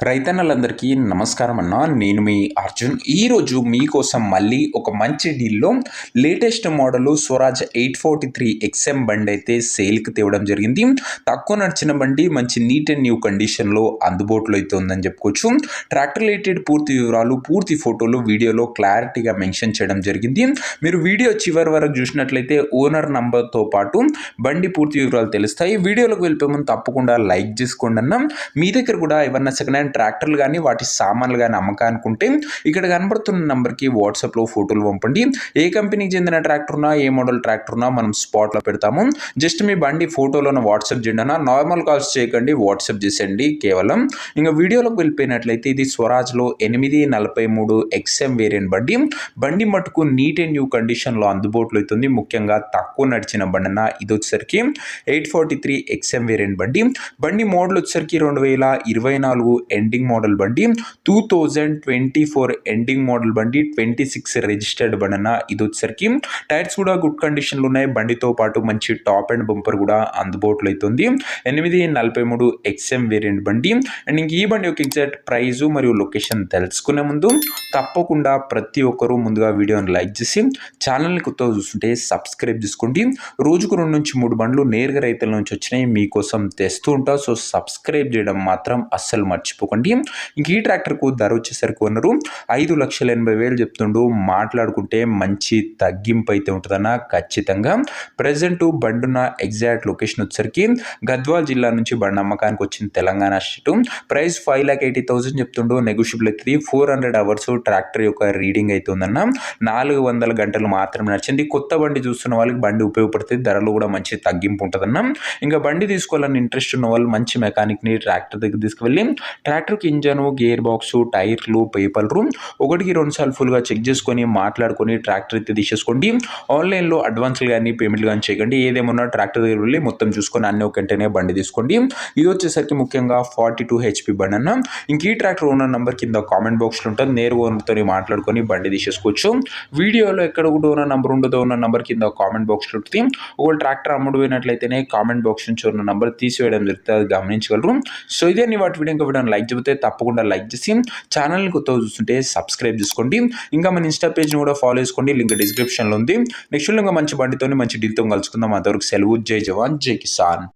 రైతన్నలందరికీ నమస్కారం అన్న. నేను మీ అర్జున్. ఈరోజు మీకోసం మళ్ళీ ఒక మంచి డీల్లో లేటెస్ట్ మోడల్ స్వరాజ్ 843 XM బండి అయితే సేల్కి తేవడం జరిగింది. తక్కువ నడిచిన బండి మంచి నీట్ అండ్ న్యూ కండిషన్లో అందుబాటులో అయితే ఉందని చెప్పుకోవచ్చు. ట్రాక్టర్ రిలేటెడ్ పూర్తి వివరాలు, పూర్తి ఫోటోలు వీడియోలో క్లారిటీగా మెన్షన్ చేయడం జరిగింది. మీరు వీడియో చివరి వరకు చూసినట్లయితే ఓనర్ నంబర్తో పాటు బండి పూర్తి వివరాలు తెలుస్తాయి. వీడియోలోకి వెళ్ళిపోయే ముందు తప్పకుండా లైక్ చేసుకోండి అన్న. మీ దగ్గర కూడా ఏమన్నా సెకండ్ హ్యాండ్ ట్రాక్టర్లు కానీ వాటి సామాన్లు కానీ అమ్మకానికి ఉంటే ఇక్కడ కనబడుతున్న నంబర్కి వాట్సాప్లో ఫోటోలు పంపండి. ఏ కంపెనీకి చెందిన ట్రాక్టర్ ఉన్నా, ఏ మోడల్ ట్రాక్టర్ ఉన్నా మనం స్పాట్లో పెడతాము. జస్ట్ మీ బండి ఫోటోలను వాట్సాప్ చేయండి అన్న. నార్మల్ కాల్స్ చేయకండి, వాట్సాప్ చేసేయండి కేవలం. ఇంకా వీడియోలోకి వెళ్ళిపోయినట్లయితే ఇది స్వరాజ్లో 843 XM వేరియంట్ బండి మటుకు నీట్ అండ్ న్యూ కండిషన్లో అందుబాటులో అవుతుంది. ముఖ్యంగా తక్కువ నడిచిన బండి అన్న. ఇది వచ్చేసరికి 843 XM వేరియంట్ బండి మోడల్ వచ్చేసరికి 2024 ఎండింగ్ మోడల్ బండి, 2024 ఎండింగ్ మోడల్ బండి, 26 రిజిస్టర్డ్ బండి అన్న. ఇది వచ్చేసరికి టైర్స్ కూడా గుడ్ కండిషన్లో ఉన్నాయి. బండితో పాటు మంచి టాప్ అండ్ బంపర్ కూడా అందుబాటులో అవుతుంది. 843 XM వేరియంట్ బండి. అండ్ ఇంక ఈ బండి యొక్క ఎగ్జాక్ట్ ప్రైజు మరియు లొకేషన్ తెలుసుకునే ముందు తప్పకుండా ప్రతి ఒక్కరూ ముందుగా వీడియోని లైక్ చేసి ఛానల్ని కొత్తగా చూస్తుంటే సబ్స్క్రైబ్ చేసుకోండి. రోజుకు 2 నుంచి 3 బండ్లు నేరుగా రైతుల నుంచి వచ్చినాయి మీకోసం తెస్తూ ఉంటా. సో సబ్స్క్రైబ్ చేయడం మాత్రం అస్సలు మర్చిపోకండి. ఇంక ఈ ట్రాక్టర్కు ధర వచ్చేసరికి ఉన్నారు 5,80,000 చెప్తుండు. మాట్లాడుకుంటే మంచి తగ్గింపు అయితే ఉంటుందన్న ఖచ్చితంగా. ప్రజెంట్ బండున్న ఎగ్జాక్ట్ లొకేషన్ వచ్చేసరికి గద్వాల్ జిల్లా నుంచి బండి అమ్మకానికి వచ్చింది తెలంగాణ స్టేట్. ప్రైస్ 5,80,000 చెప్తుండు. నెగోషియబుల్ అవుతుంది. 400 అవర్స్ ట్రాక్టర్ యొక్క రీడింగ్ అయితే ఉందన్న. 400 గంటలు మాత్రమే నడిచింది. కొత్త బండి చూస్తున్న వాళ్ళకి బండి ఉపయోగపడుతుంది. ధరలో కూడా మంచి తగ్గింపు ఉంటుందన్న. ఇంకా బండి తీసుకోవాలని ఇంట్రెస్ట్ ఉన్న వాళ్ళు మంచి మెకానిక్ని ట్రాక్టర్ దగ్గర తీసుకువెళ్ళి ట్రాక్టర్కి ఇంజను, గేర్ బాక్స్, టైర్లు, పేపర్లు 1-2 సార్లు ఫుల్గా చెక్ చేసుకొని మాట్లాడుకొని ట్రాక్టర్ అయితే తీసేసుకోండి. ఆన్లైన్లో అడ్వాన్స్లు కానీ పేమెంట్లు కానీ చేయకండి. ఏదేమన్నా ట్రాక్టర్ దగ్గర వెళ్ళి మొత్తం చూసుకొని అన్ని ఒక గంటనే బండి తీసుకోండి. ఇది వచ్చేసరికి ముఖ్యంగా 42 HP బండి అన్న. ఇంక ఈ ట్రాక్టర్ ఓనర్ నెంబర్ కింద కామెంట్ బాక్స్లో ఉంటుంది. నేరుగా ఓనర్తో మాట్లాడుకొని బండి తీసేసుకోవచ్చు. వీడియోలో ఎక్కడ కూడా ఓనర్ నెంబర్ ఉండదో ఓనర్ నెంబర్ కింద కామెంట్ బాక్స్లో ఉంటుంది. ఒకవేళ ట్రాక్టర్ అమ్ముడు పోయినట్లయితేనే కామెంట్ బాక్స్ నుంచి ఓనర్ నెంబర్ తీసివేయడం జరుగుతుంది. అది గమనించగలరు. సో ఇదే వాటి వీడియో వీడియోని లైక్ చెబితే తప్పకుండా లైక్ చేసి ఛానల్ని కొత్తగా చూస్తుంటే సబ్స్క్రైబ్ చేసుకోండి. ఇంకా మన ఇన్స్టా పేజ్ని కూడా ఫాలో చేసుకోండి. లింక్ డిస్క్రిప్షన్లో ఉంది. నెక్స్ట్ ఇంకా మంచి బండితో మంచి డీల్తో కలుసుకుందాం. అంతవరకు సెలవు. జై జవాన్, జై కిసాన్.